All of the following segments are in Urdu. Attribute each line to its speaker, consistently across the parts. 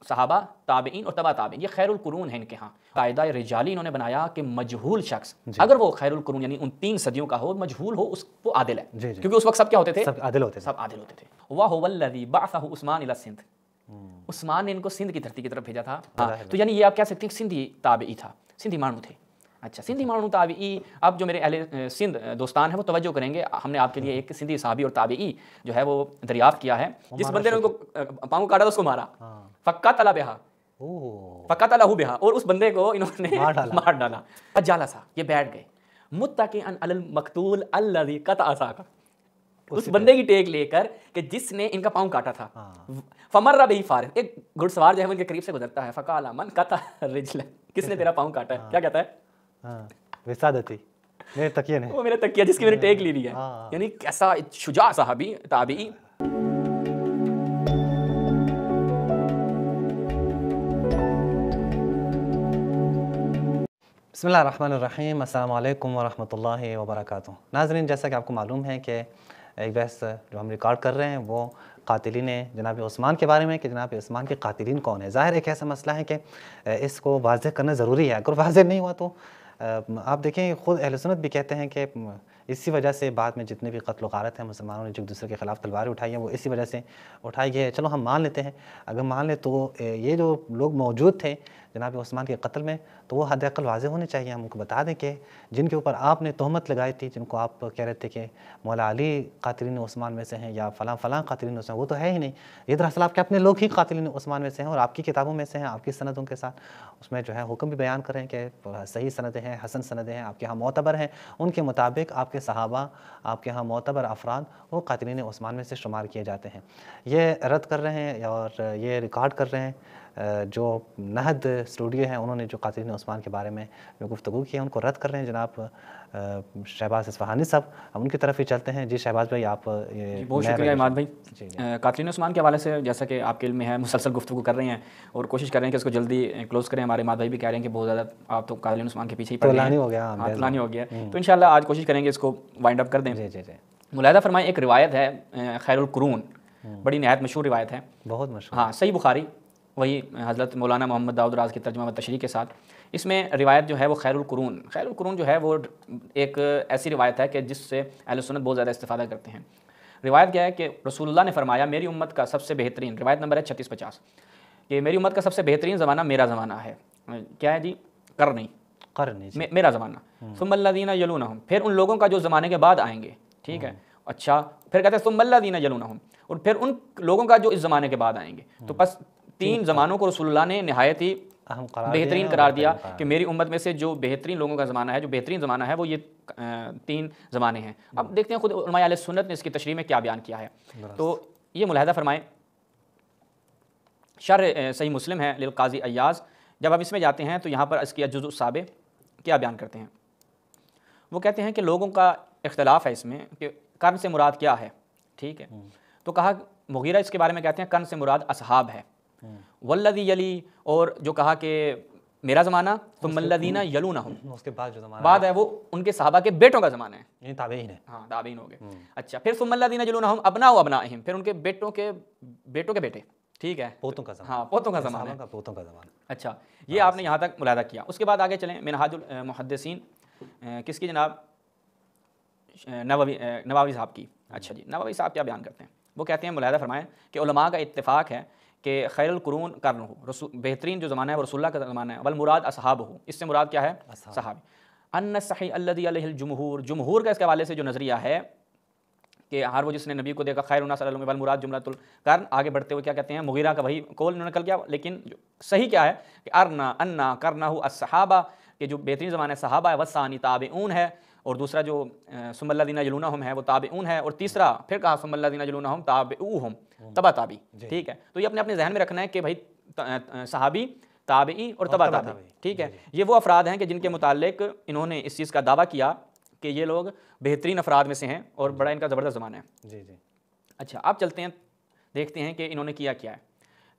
Speaker 1: صحابہ، تابعین اور تبع تابعین، یہ خیر القرون ہے ان کے ہاں۔ قاعدہ رجالی انہوں نے بنایا کہ مجہول شخص اگر وہ خیر القرون یعنی ان 3 صدیوں کا ہو، مجہول ہو، وہ عادل ہے، کیونکہ اس وقت سب کیا ہوتے تھے؟ سب عادل ہوتے تھے۔ وَهُوَ الَّذِي بَعَثَهُ عثمان إِلَى السِّنْدِ، عثمان نے ان کو سندھ کی دھرتی کی طرف بھیجا تھا۔ تو یعنی یہ آپ کہہ سکتے ہیں سندھی تابعی تھا، سندھی مانو تھے۔ اچھا، سندھی مانو تابعی، اب جو میرے اہل سندھ دوستان ہیں وہ توجہ کریں گے، ہم نے آپ کے لیے ایک سندھی صحابی اور تابعی جو ہے وہ دریافت کیا ہے، جس بندے نے ان کو پاؤں کاٹا تو اس کو مارا، فقتل بها، فقتلہ بها، اور اس بندے کو انہوں نے مار ڈالا۔ فجلس، یہ بیٹھ گئے، متکئا علی المقتول الذی قطع ساقہ، اس بندے کی ٹیک لے کر کہ جس نے ان کا پاؤں کاٹا تھا۔ فمر بہ فارس، ایک گھڑ سوار جو ہے وہ ان کے قریب سے گزرتا ہے، فقال من قطع رجلہ، کس نے تیرا پاؤں کاٹا ہے؟ کیا کہتا ہے؟
Speaker 2: وسادتی، میرے تکیے نے،
Speaker 1: وہ میرے تکیہ جس کی میں نے ٹیک لی ہے۔ یعنی کیسا شجاع صحابی تابعی۔
Speaker 2: بسم اللہ الرحمن الرحیم، السلام علیکم ورحمۃ اللہ وبرکاتہ۔ ناظرین، جیسا کہ آپ کو معلوم ہے کہ ایک بحث جو ہم ریکارڈ کر رہے ہیں وہ قاتلین جناب عثمان کے بارے میں، کہ جناب عثمان کے قاتلین کون ہیں۔ ظاہر ایک ایسا مسئلہ ہے کہ اس کو واضح کرنا ضروری ہے، اگر واضح نہیں ہوا تو آپ دیکھیں خود اہل سنت بھی کہتے ہیں کہ اسی وجہ سے بعد میں جتنے بھی قتل و غارت ہیں مسلمانوں نے جو ایک دوسرے کے خلاف تلواریں اٹھائی ہیں وہ اسی وجہ سے اٹھائی گئی ہے۔ چلو ہم مان لیتے ہیں، اگر مان لیں تو یہ جو لوگ موجود تھے جناب عثمان کے قتل میں تو وہ حد اقل واضح ہونے چاہیے، ہم کو بتا دیں کہ جن کے اوپر آپ نے تہمت لگائی تھی، جن کو آپ کہہ رہے تھے کہ مولا علی قاتلین عثمان میں سے ہیں یا فلاں فلاں قاتلین عثمان، وہ تو ہے ہی نہیں، یہ دراصل آپ کے اپنے لوگ ہی قاتلین عثمان میں سے ہیں اور آپ کی کتابوں میں سے ہیں، آپ کی سندوں کے ساتھ اس میں جو ہے حکم بھی بیان کریں کہ صحیح سندیں ہیں، حسن سندیں ہیں، آپ کے ہاں معتبر ہیں، ان کے مطابق آپ کے صحابہ، آپ کے ہاں معتبر افراد وہ قاتلین عثمان میں سے شمار کیے جاتے ہیں۔ یہ رد کر رہے ہیں اور یہ ریکارڈ کر رہے ہیں جو نہد اسٹوڈیو ہیں، انہوں نے جو قاتلین عثمان کے بارے میں جو گفتگو کی ہے ان کو رد کر رہے ہیں جناب شہباز اصفہانی صاحب۔ ہم ان کی طرف ہی چلتے ہیں۔ جی شہباز بھائی، آپ
Speaker 1: بہت شکریہ عماد بھائی۔ قاتلین عثمان کے حوالے سے جیسا کہ آپ کے علم میں ہے مسلسل گفتگو کر رہے ہیں اور کوشش کر رہے ہیں کہ اس کو جلدی کلوز کریں۔ ہمارے عماد بھائی بھی کہہ رہے ہیں کہ بہت زیادہ آپ تو قاتلین عثمان کے پیچھے ہی پڑ رہے ہیں، طولانی ہو گیا، تو انشاءاللہ آج کوشش کریں گے اس کو وائنڈ اپ کر دیں۔ ملاحظہ فرمائیں، ایک روایت ہے خیر القرون، بڑی نہایت مشہور روایت ہے، بہت مشہور، ہاں، صحیح بخاری، وہی حضرت مولانا محمد داؤد راز کی ترجمہ و تشریح کے ساتھ۔ اس میں روایت جو ہے وہ خیر القرون جو ہے وہ ایک ایسی روایت ہے کہ جس سے اہل سنت بہت زیادہ استفادہ کرتے ہیں۔ روایت کیا ہے کہ رسول اللہ نے فرمایا میری امت کا سب سے بہترین، روایت نمبر ہے 3650، کہ میری امت کا سب سے بہترین زمانہ میرا زمانہ ہے۔ کیا ہے جی؟ قرنی، میرا زمانہ۔ ثم الذین یلونہم، پھر ان لوگوں کا جو زمانے کے بعد آئیں گے، ٹھیک ہے، اچھا، پھر کہتے ہیں ثم الذین یلونہم، اور پھر ان لوگوں کا جو اس زمانے کے بعد آئیں گے۔ تو بس 3 زمانوں کو رسول اللہ نے نہایت ہی بہترین قرار دیا کہ میری امت میں سے جو بہترین لوگوں کا زمانہ ہے، جو بہترین زمانہ ہے وہ یہ 3 زمانے ہیں۔ اب دیکھتے ہیں خود علماء اہل سنت نے اس کی تشریح میں کیا بیان کیا ہے۔ تو یہ ملاحظہ فرمائیں، شرح صحیح مسلم ہے للقاضی ایاز، جب آپ اس میں جاتے ہیں تو یہاں پر اس کی الجزء السابع کیا بیان کرتے ہیں۔ وہ کہتے ہیں کہ لوگوں کا اختلاف ہے اس میں کہ قرن سے مراد کیا ہے، ٹھیک ہے۔ تو کہا مغیرہ اس کے بارے میں کہتے ہیں قرن سے مراد اصحاب ہے، والذی یلی، اور جو کہا کہ میرا زمانہ، ثم الذین یلونہم، اس کے بعد جو زمانہ بعد ہے وہ ان کے صحابہ کے بیٹوں کا زمانہ ہے، یعنی تابعین ہے، ہاں تابعین ہو گئے۔ اچھا، پھر ثم الذین یلونہم ابناء ابنائہم، پھر ان کے بیٹوں کے بیٹے، ٹھیک ہے، پوتوں کا زمانہ، ہاں پوتوں کا زمانہ ہے، پوتوں کا زمانہ۔ اچھا، یہ آپ نے یہاں تک ملاحظہ کیا۔ اس کے بعد آگے چلیں، منہاج المحدثین کس کی جناب؟ نووی صاحب کی۔ اچھا جی، نووی صاحب کیا بیان کرتے ہیں؟ وہ کہتے ہیں، ملاحظہ فرمائیں کہ علماء کا اتفاق ہے کہ خیر القرون قرن ہو، بہترین جو زمانہ ہے وہ رسول اللہ کا زمانہ ہے، والمراد اصحاب ہو، اس سے مراد کیا ہے؟ صحابی۔ ان الصحیح الذی علیہ الجمہور، جمہور کا اس کے حوالے سے جو نظریہ ہے کہ ہر وہ جس نے نبی کو دیکھا خیر الناس صلی اللہ علیہ وسلم، والمراد جملۃ القرن، آگے بڑھتے ہوئے کیا کہتے ہیں؟ مغیرہ کا وہی قول انہوں نے نقل کیا، لیکن صحیح کیا ہے کہ انا قرنہ الصحابہ، کہ جو بہترین زمانہ ہے صحابہ ہے، والثانی تابعون ہے، اور دوسرا جو ثم الذین یلونہم ہے وہ تابعون ہے، اور تیسرا پھر کہا ثم الذین یلونہم تابعوہم، تبع تابعی، ٹھیک ہے۔ تو یہ اپنے ذہن میں رکھنا ہے کہ بھائی صحابی، تابعی اور تبع تابعی، ٹھیک ہے، یہ وہ افراد ہیں کہ جن کے متعلق انہوں نے اس چیز کا دعویٰ کیا کہ یہ لوگ بہترین افراد میں سے ہیں اور بڑا ان کا زبردست زمانہ ہے۔ جی جی۔ اچھا، آپ چلتے ہیں، دیکھتے ہیں کہ انہوں نے کیا ہے۔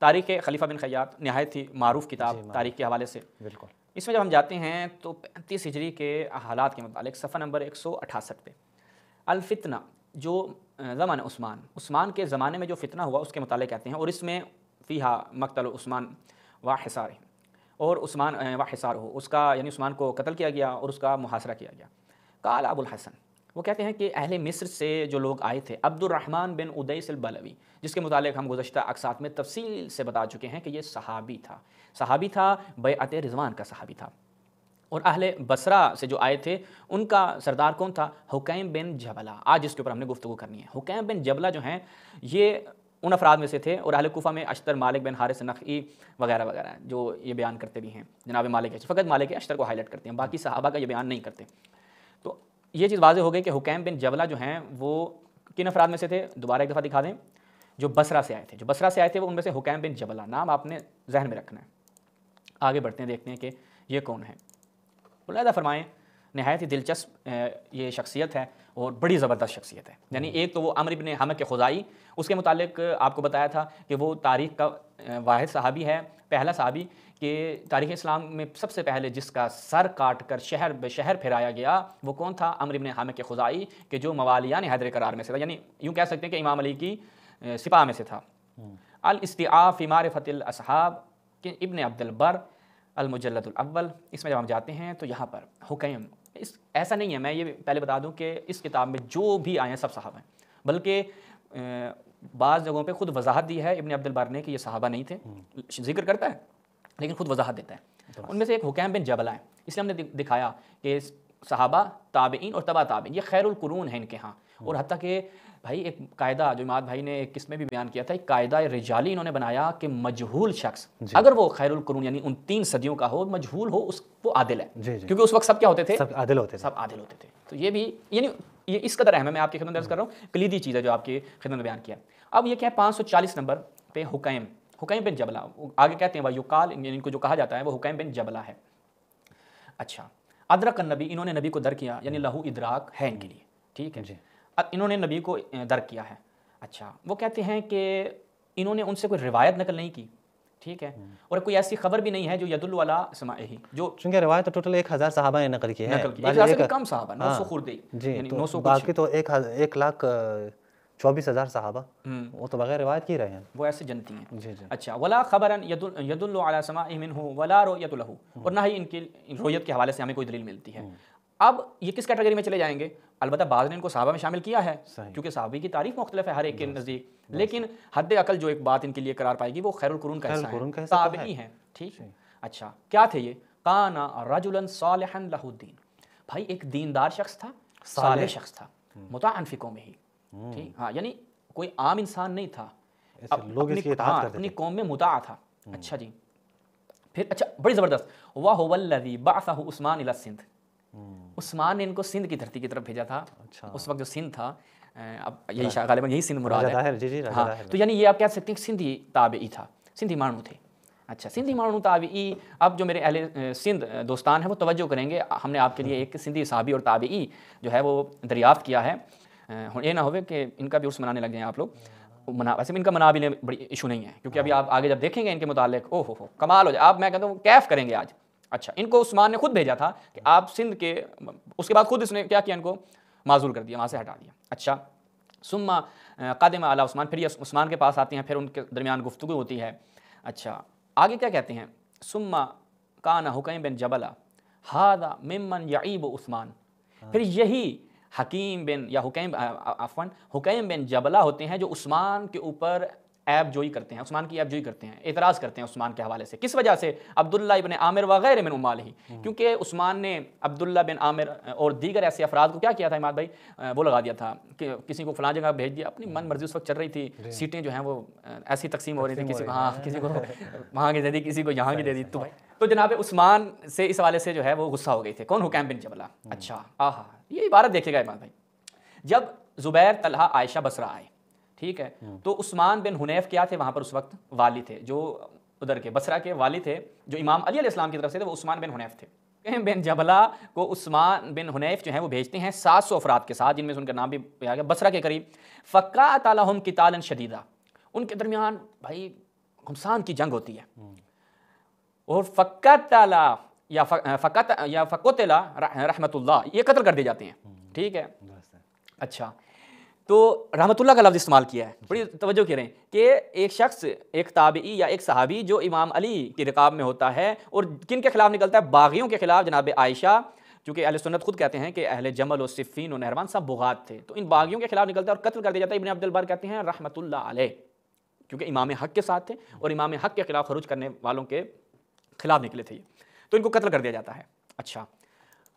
Speaker 1: تاریخ خلیفہ بن خیاط نہایت ہی معروف کتاب تاریخ کے حوالے سے، بالکل، اس میں جب ہم جاتے ہیں تو 35 ہجری کے حالات کے متعلق صفحہ نمبر 168 پہ الفتنہ، جو زمانہ عثمان کے زمانے میں جو فتنہ ہوا اس کے متعلق کہتے ہیں، اور اس میں فیہا مقتل عثمان و حصار، اور عثمان و حصار ہو، اس کا یعنی عثمان کو قتل کیا گیا اور اس کا محاصرہ کیا گیا۔ قال ابو الحسن، وہ کہتے ہیں کہ اہل مصر سے جو لوگ آئے تھے، عبد الرحمن بن ادیس البلوی، جس کے متعلق ہم گزشتہ اقساط میں تفصیل سے بتا چکے ہیں کہ یہ صحابی تھا، بیعت رضوان کا صحابی تھا۔ اور اہل بصرہ سے جو آئے تھے ان کا سردار کون تھا؟ حکیم بن جبلہ، آج اس کے اوپر ہم نے گفتگو کرنی ہے۔ حکیم بن جبلہ جو ہیں یہ ان افراد میں سے تھے، اور اہل کوفہ میں اشتر، مالک بن حارث نخعی وغیرہ وغیرہ جو یہ بیان کرتے بھی ہیں، جناب مالک ہے، فقط مالک اشتر کو ہائی لائٹ کرتے ہیں، باقی صحابہ کا یہ بیان نہیں کرتے۔ تو یہ چیز واضح ہو گئی کہ حکیم بن جبلہ جو ہیں وہ کن افراد میں سے تھے؟ دوبارہ ایک دفعہ دکھا دیں، جو بصرہ سے آئے تھے وہ ان میں سے حکیم بن جبلہ، نام آپ نے ذہن میں رکھنا ہے۔ آگے بڑھتے ہیں، دیکھتے ہیں کہ یہ کون ہے۔ علیحدہ فرمائیں، نہایت ہی دلچسپ یہ شخصیت ہے اور بڑی زبردست شخصیت ہے۔ یعنی ایک تو وہ عمرو بن حمق خزاعی، اس کے متعلق آپ کو بتایا تھا کہ وہ تاریخ کا واحد صحابی ہے، پہلا صحابی کہ تاریخ اسلام میں سب سے پہلے جس کا سر کاٹ کر شہر بے شہر پھیرایا گیا وہ کون تھا؟ عمرو بن حمق خزاعی، کہ جو موالیان حیدر کرار میں سے تھا، یعنی یوں کہہ سکتے ہیں کہ امام علی کی سپاہ میں سے تھا۔ الاستیعاب فی معرفۃ الاصحاب کہ ابن عبد البر المجلد الاول، اس میں جب ہم جاتے ہیں تو یہاں پر حکیم، ایسا نہیں ہے، میں یہ پہلے بتا دوں کہ اس کتاب میں جو بھی آئے ہیں سب صحابہ ہیں، بلکہ بعض جگہوں پہ خود وضاحت دی ہے ابن عبد البر نے کہ یہ صحابہ نہیں تھے، ذکر کرتا ہے لیکن خود وضاحت دیتا ہے۔ ان میں سے ایک حکیم بن جبلہ ہے، اس لیے ہم نے دکھایا کہ صحابہ، تابعین اور تبع تابعین یہ خیر القرون ہیں ان کے ہاں، اور حتیٰ کہ بھائی ایک قاعدہ جو اماد بھائی نے ایک قسم میں بھی بیان کیا تھا، ایک قاعدہ رجالی انہوں نے بنایا کہ مجہول شخص اگر وہ خیر القرون یعنی ان 3 صدیوں کا ہو، مجہول ہو، وہ عادل ہے، کیونکہ اس وقت سب کیا ہوتے تھے؟ سب عادل ہوتے تھے۔ تو یہ بھی یعنی یہ اس قدر اہم ہے، میں آپ کی خدمت عرض کر رہا ہوں، کلیدی چیز ہے جو آپ کی خدمت میں بیان کیا۔ اب یہ کیا ہے 540 نمبر پہ حکیم بن جبلہ، آگے کہتے ہیں ویقال، ان کو جو کہا جاتا ہے وہ حکیم بن جبلہ ہے۔ اچھا، ادرک النبی، انہوں نے نبی کو درک کیا، یعنی لہو ادراک ہے ان کے لیے، ٹھیک ہے، انہوں نے نبی کو درک کیا ہے۔ اچھا، وہ کہتے ہیں کہ انہوں نے ان سے کوئی روایت نقل نہیں کی، ٹھیک ہے، اور کوئی ایسی خبر بھی نہیں ہے جو یدل علی سماعہ، جو
Speaker 2: چونکہ روایت تو ٹوٹل 1000 صحابہ نے نقل کی ہے،
Speaker 1: 1000 سے کم صحابہ، 900 خردے،
Speaker 2: یعنی 900، باقی تو 1,24,000 صحابہ وہ تو بغیر روایت کی رہے ہیں،
Speaker 1: وہ ایسے جنتی ہیں۔ اچھا، ولا خبرا یدل علی سماعہ منہ ولا رؤیت له، اور نہ ہی ان کی رؤیت کے حوالے سے ہمیں کوئی دلیل ملتی ہے۔ اب یہ کس کیٹیگری میں چلے جائیں گے؟ البتہ بعض نے ان کو صحابہ میں شامل کیا ہے، کیونکہ صحابی کی تعریف مختلف ہے ہر ایک کے نزدیک، لیکن حد عقل جو ایک بات ان کے لیے قرار پائے گی وہ خیر القرون کا حصہ ہے، تابعی ہیں، ٹھیک ہے۔ اچھا، کیا تھے یہ؟ کان رجلا صالحا لہ الدین، بھائی ایک دیندار شخص تھا، صالح شخص تھا، مطاعن فی قومہ، ٹھیک، ہاں، یعنی کوئی عام انسان نہیں تھا، اپنی قوم میں مطاع تھا۔ اچھا جی، پھر اچھا بڑی زبردست، وَهُوَ الَّذِي بَعْثَهُ عثمان إِلَى السِّنْدِ، عثمان نے ان کو سندھ کی دھرتی کی طرف بھیجا تھا۔ اس وقت جو سندھ تھا، اب یہی غالباً یہی سندھ مراد ہے، ہاں، تو یعنی یہ آپ کہہ سکتے ہیں کہ سندھی تابعی تھا، سندھی مانو تھے۔ اچھا، سندھی مانو تابعی، اب جو میرے اہل سندھ دوستان ہیں وہ توجہ کریں گے، ہم نے آپ کے لیے ایک سندھی صحابی اور تابعی جو ہے وہ دریافت کیا ہے، یہ نہ ہوئے کہ ان کا بھی عرس منانے لگ جائیں آپ لوگ، ویسے ان کا منا بھی بڑی ایشو نہیں ہے، کیونکہ ابھی آپ آگے جب دیکھیں گے ان کے متعلق او ہو کمال ہو جائے، آپ میں کہتا ہوں کیف کریں گے آج۔ اچھا، ان کو عثمان نے خود بھیجا تھا کہ آپ سندھ کے، اس کے بعد خود اس نے کیا کیا، ان کو معزول کر دیا، وہاں سے ہٹا دیا۔ اچھا، ثم قادم علی عثمان، پھر یہ عثمان کے پاس آتے ہیں، پھر ان کے درمیان گفتگو ہوتی ہے۔ اچھا، آگے کیا کہتے ہیں؟ ثم کان حکیم بن جبلہ ھذا ممن یعیب عثمان، پھر یہی حکیم بن یا حکیم بن جبلہ ہوتے ہیں جو عثمان کے اوپر عیب جوئی کرتے ہیں، عثمان کی عیب جوئی کرتے ہیں، اعتراض کرتے ہیں عثمان کے حوالے سے۔ کس وجہ سے؟ عبداللہ ابن عامر وغیرہ من امالہ، کیونکہ عثمان نے عبداللہ بن عامر اور دیگر ایسے افراد کو کیا کیا تھا اماد بھائی؟ وہ لگا دیا تھا کہ کسی کو فلاں جگہ بھیج دیا، اپنی من مرضی اس وقت چل رہی تھی، سیٹیں جو ہیں وہ ایسی تقسیم ہو رہی تھیں، کسی کو ہاں، کسی کو وہاں کی دے دی، کسی کو یہاں کی دے دی، تو جناب عثمان سے اس حوالے سے جو ہے وہ غصہ ہو گئے تھے۔ کون؟ حکیم بن جبلہ۔ اچھا، آہا، یہ عبارت دیکھے گا اماد بھائی، جب زبیر، طلحہ، عائشہ بصرہ آئے، ٹھیک ہے، تو عثمان بن حنیف کیا تھے وہاں پر؟ اس وقت والی تھے، جو ادھر کے بصرہ کے والی تھے، جو امام علی علیہ السلام کی طرف سے تھے، وہ عثمان بن حنیف تھے۔ بن جبلہ کو عثمان بن حنیف جو ہیں وہ بھیجتے ہیں 700 افراد کے ساتھ، جن میں سے ان کا نام بھی آ گیا، بصرہ کے قریب۔ فقعت لهم قتالا شدیدا، ان کے درمیان بھائی گھمسان کی جنگ ہوتی ہے، اور فقتل رحمت اللہ، یہ قتل کر دیے جاتے ہیں، ٹھیک ہے۔ اچھا، تو رحمۃ اللہ کا لفظ استعمال کیا ہے، بڑی توجہ کریں کہ ایک شخص، ایک تابعی یا ایک صحابی جو امام علی کی رکاب میں ہوتا ہے اور کن کے خلاف نکلتا ہے؟ باغیوں کے خلاف. جناب عائشہ، چونکہ اہل سنت خود کہتے ہیں کہ اہل جمل و صفین و نہروان سب بغات تھے، تو ان باغیوں کے خلاف نکلتا ہے اور قتل کر دیا جاتا ہے. ابن عبد البر کہتے ہیں رحمۃ اللہ علیہ، کیونکہ امام حق کے ساتھ تھے اور امام حق کے خلاف خروج کرنے والوں کے خلاف نکلے تھے، تو ان کو قتل کر دیا جاتا ہے. اچھا،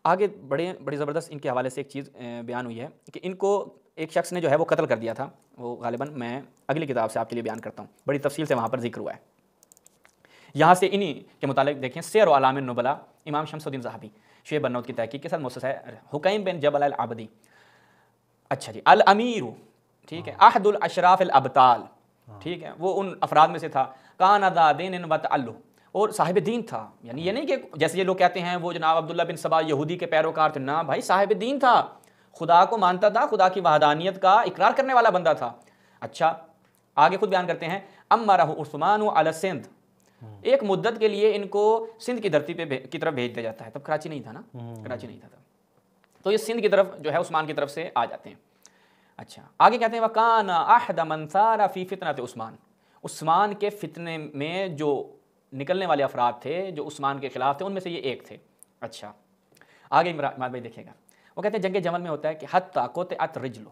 Speaker 1: آگے بڑی زبردست ان کے حوالے سے ایک چیز بیان ہوئی ہے کہ ان کو ایک شخص نے جو ہے وہ قتل کر دیا تھا. وہ غالباً میں اگلی کتاب سے آپ کے لیے بیان کرتا ہوں، بڑی تفصیل سے وہاں پر ذکر ہوا ہے. یہاں سے انہی کے متعلق دیکھیں سیر و اعلام النبلاء، امام شمس الدین ذہبی شعیب بنوت کی تحقیق کے ساتھ مؤسس ہے حکیم بن جبل العبدی. اچھا جی، الامیر، ٹھیک ہے، احد الاشراف الابطال، ٹھیک ہے، وہ ان افراد میں سے تھا. کان ذا دین و تعلق، اور صاحب دین تھا. یعنی یہ نہیں کہ جیسے یہ لوگ کہتے ہیں وہ جناب عبداللہ بن سبا یہودی کے پیروکار تھے، نہ بھائی، صاحب دین تھا، خدا کو مانتا تھا، خدا کی وحدانیت کا اقرار کرنے والا بندہ تھا. اچھا، آگے خود بیان کرتے ہیں امرہ عثمان علی سندھ، ایک مدت کے لیے ان کو سندھ کی دھرتی پہ کی طرف بھیج دیا جاتا ہے. تب کراچی نہیں تھا نا، کراچی نہیں تھا تب، تو یہ سندھ کی طرف جو ہے عثمان کی طرف سے آ جاتے ہیں. اچھا، آگے کہتے ہیں وَكَانَ أَحْدَ مَنْ ثَارَ فِي فِتْنَةِ عثمان، عثمان کے فتنے میں جو نکلنے والے افراد تھے جو عثمان کے خلاف تھے ان میں سے یہ ایک تھے. اچھا، آگے عماد بھائی دیکھے گا، وہ کہتے ہیں جنگ جمل میں ہوتا ہے کہ حتیٰ قطعت رجل،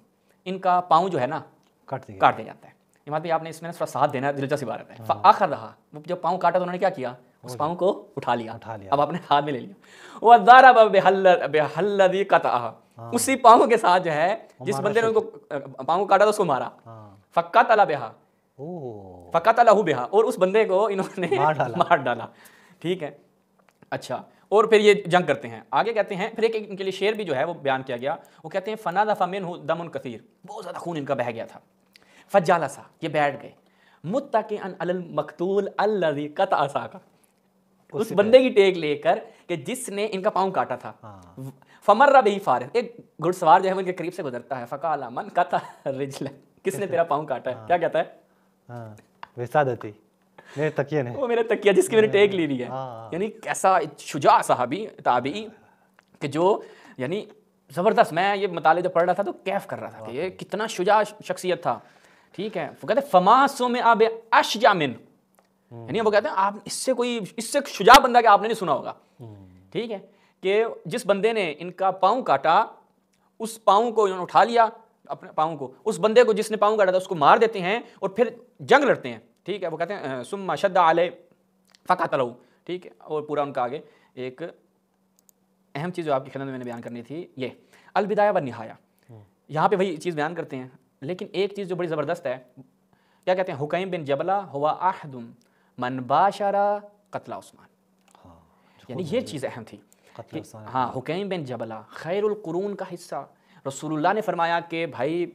Speaker 1: ان کا پاؤں جو ہے نا کاٹ دیا جاتا ہے. عماد بھائی آپ نے اس میں تھوڑا ساتھ دینا ہے، دلچسپ عبارت ہے. فَأَخَذَهَا، وہ جب پاؤں کاٹا تو انہوں نے کیا کیا؟ اس پاؤں کو اٹھا لیا، اب اپنے ہاتھ میں لے لیا. وَضَرَبَ بِهَلَّذِي قَطَعَهَا، اسی پاؤں کے ساتھ جو ہے جس بندے نے ان کو پاؤں کاٹا تھا اس کو مارا. فَقَتَلَ بِهَا، فَقَتَلَهُ بِهَا، اور اس بندے کو انہوں نے مار ڈالا. ٹھیک ہے. اچھا، اور پھر یہ جنگ کرتے ہیں. آگے کہتے ہیں پھر ایک ان کے لیے شعر بھی جو ہے وہ بیان کیا گیا. وہ کہتے ہیں فَنَادَفَ مِنْهُ دَمٌ كَثِيرٌ، بہت زیادہ خون ان کا بہہ گیا تھا. فَجَالَسَ، یہ بیٹھ گئے. مُتَّكِئًا عَلَى الْمَقْتُولِ الَّذِي قَطَعَ سَاقَهُ، اس بندے کی ٹیک لے کر کہ جس نے ان کا پاؤں کاٹا تھا. فَمَرَّ بِهِ فَارِسٌ، ایک گھڑ سوار جو ہے وہ ان کے قریب سے گزرتا ہے. فَقَالَ مَنْ قَطَعَ رِجْلَكَ، کس نے تیرا پاؤں کاٹا ہے؟ کیا کہتا ہے؟
Speaker 2: وسادتی، میرے تکیے نے،
Speaker 1: وہ میرے تکیہ جس کی میں نے ٹیک لی لی ہے. یعنی کیسا شجاع صحابی تابعی کہ جو یعنی زبردست. میں یہ مطالعے جو پڑھ رہا تھا تو کیف کر رہا تھا کہ یہ کتنا شجاع شخصیت تھا. ٹھیک ہے، وہ کہتے ہیں فما سمع باشجع من، یعنی وہ کہتے ہیں آپ اس سے شجاع بندہ کہ آپ نے نہیں سنا ہوگا. ٹھیک ہے، کہ جس بندے نے ان کا پاؤں کاٹا اس پاؤں کو انہوں نے اٹھا لیا، اپنے پاؤں کو، اس بندے کو جس نے پاؤں کاٹا تھا اس کو مار دیتے ہیں اور پھر جنگ لڑتے ہیں. ٹھیک ہے، وہ کہتے ہیں ثم شد علیہ فقتلہ. ٹھیک ہے، اور پورا ان کا آگے ایک اہم چیز جو آپ کی خدمت میں نے بیان کرنی تھی، یہ البدایہ والنہایہ، یہاں پہ وہی چیز بیان کرتے ہیں. لیکن ایک چیز جو بڑی زبردست ہے، کیا کہتے ہیں حکیم بن جبلہ ہوا احد من باشر قتل عثمان، یعنی یہ چیز اہم تھی. ہاں، حکیم بن جبلہ خیر القرون کا حصہ. رسول اللہ نے فرمایا کہ بھائی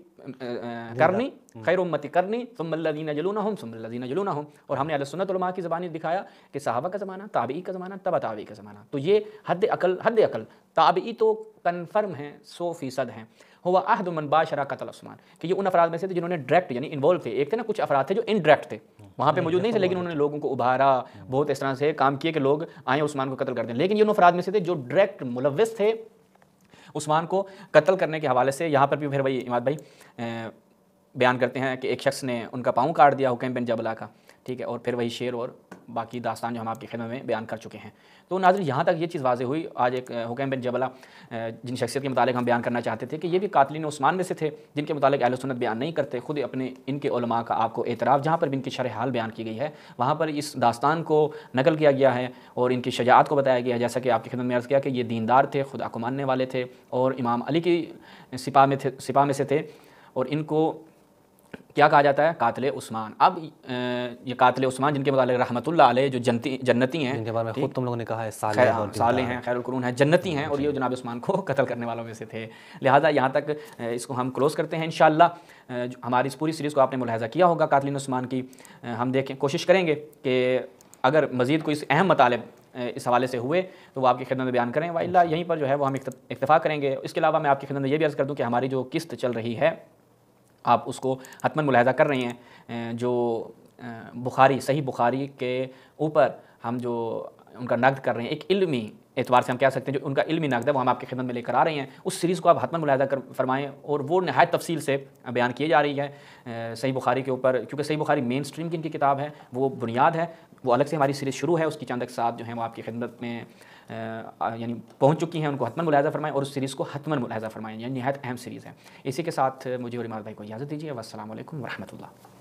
Speaker 1: کرنی خیر امتی کرنی ثم الذین یلونہم ثم الذین یلونہم، اور ہم نے اہل سنت علماء کی زبانی دکھایا کہ صحابہ کا زمانہ، تابعی کا زمانہ، تبع تابعی کا زمانہ. تو یہ حد عقل تابعی تو کنفرم ہیں، 100% ہیں. ہوا احد من باشر قتل عثمان، کہ یہ ان افراد میں سے تھے جنہوں نے ڈائریکٹ یعنی انوالو تھے. ایک تھے نا، کچھ افراد تھے جو انڈائریکٹ تھے، وہاں پہ موجود نہیں تھے لیکن انہوں نے لوگوں کو ابھارا، بہت اس طرح سے کام کیے کہ لوگ آئیں عثمان کو قتل کر دیں. لیکن یہ ان افراد میں سے تھے جو ڈائریکٹ ملوث تھے عثمان کو قتل کرنے کے حوالے سے. یہاں پر بھی پھر وہی عماد بھائی بیان کرتے ہیں کہ ایک شخص نے ان کا پاؤں کاٹ دیا حکیم بن جبلہ کا. ٹھیک ہے، اور پھر وہی شعر اور باقی داستان جو ہم آپ کی خدمت میں بیان کر چکے ہیں. تو ناظرین یہاں تک یہ چیز واضح ہوئی. آج ایک حکیم بن جبلہ جن شخصیت کے متعلق ہم بیان کرنا چاہتے تھے کہ یہ بھی قاتلین عثمان میں سے تھے جن کے متعلق اہل سنت بیان نہیں کرتے. خود اپنے ان کے علماء کا آپ کو اعتراف جہاں پر بھی ان کی شرح حال بیان کی گئی ہے وہاں پر اس داستان کو نقل کیا گیا ہے اور ان کی شجاعت کو بتایا گیا ہے. جیسا کہ آپ کی خدمت میں عرض کیا کہ یہ دیندار تھے، خدا کو ماننے والے تھے اور امام علی کی سپاہ میں سے تھے، اور ان کو کیا کہا جاتا ہے؟ قاتل عثمان. اب یہ قاتل عثمان جن کے متعلق رحمۃ اللہ علیہ جو جنتی ہیں،
Speaker 2: جن کے بارے میں خود تم لوگوں نے کہا ہے
Speaker 1: صالح ہیں، خیر القرون ہیں، جنتی ہیں، اور یہ جناب عثمان کو قتل کرنے والوں میں سے تھے. لہٰذا یہاں تک اس کو ہم کلوز کرتے ہیں. انشاءاللہ ہماری اس پوری سیریز کو آپ نے ملاحظہ کیا ہوگا قاتلین عثمان کی. ہم دیکھیں، کوشش کریں گے کہ اگر مزید کوئی اہم مطالب اس حوالے سے ہوئے تو وہ آپ کی خدمت میں بیان کریں، وإلا یہیں پر جو ہے وہ ہم اکتفا کریں گے. اس کے علاوہ میں آپ کی خدمت میں یہ بھی عرض کر دوں کہ ہماری جو قسط چل رہی ہے آپ اس کو حتماً ملاحظہ کر رہی ہیں، جو بخاری، صحیح بخاری کے اوپر ہم جو ان کا نقد کر رہے ہیں، ایک علمی اعتبار سے ہم کہہ سکتے ہیں جو ان کا علمی نقد ہے وہ ہم آپ کی خدمت میں لے کر آ رہے ہیں. اس سیریز کو آپ حتماً ملاحظہ فرمائیں, اور وہ نہایت تفصیل سے بیان کی جا رہی ہے صحیح بخاری کے اوپر, کیونکہ صحیح بخاری مین اسٹریم کی ان کی کتاب ہے, وہ بنیاد ہے. وہ الگ سے ہماری سیریز شروع ہے, اس کی چند ایک ساتھ جو ہیں وہ آپ کی خدمت میں یعنی پہنچ چکی ہیں, ان کو حتماً ملاحظہ فرمائیں, اور اس سیریز کو حتماً ملاحظہ فرمائیں, یعنی نہایت اہم سیریز ہے. اسی کے ساتھ مجھے اور عماد بھائی کو اجازت دیجیے. والسلام علیکم ورحمۃ اللہ.